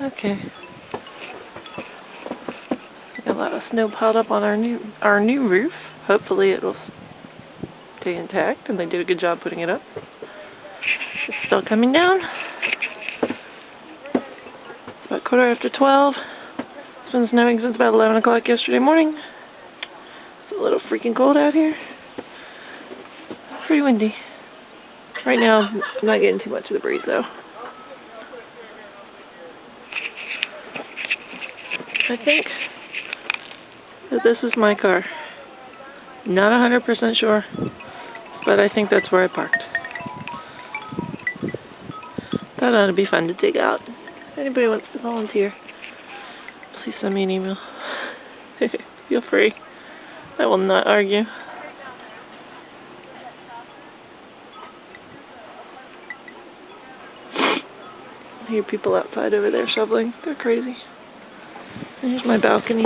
Okay. Got a lot of snow piled up on our new roof. Hopefully it will stay intact, and they did a good job putting it up. It's still coming down. It's about 12:15. It's been snowing since about 11 o'clock yesterday morning. It's a little freaking cold out here. Pretty windy. Right now, I'm not getting too much of the breeze though. I think that this is my car. Not 100% sure, but I think that's where I parked. That ought to be fun to dig out. If anybody wants to volunteer, please send me an email. Feel free. I will not argue. I hear people outside over there shoveling. They're crazy. And here's my balcony,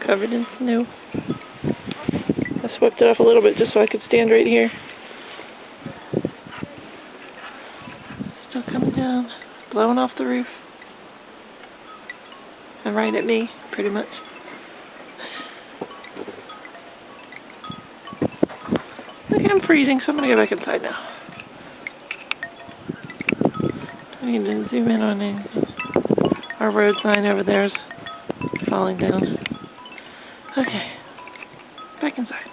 covered in snow. I swept it off a little bit just so I could stand right here. Still coming down, blowing off the roof. And right at me, pretty much. Okay, I'm freezing, so I'm going to go back inside now. I need to zoom in on anything. Our road sign over there is falling down. Okay, back inside.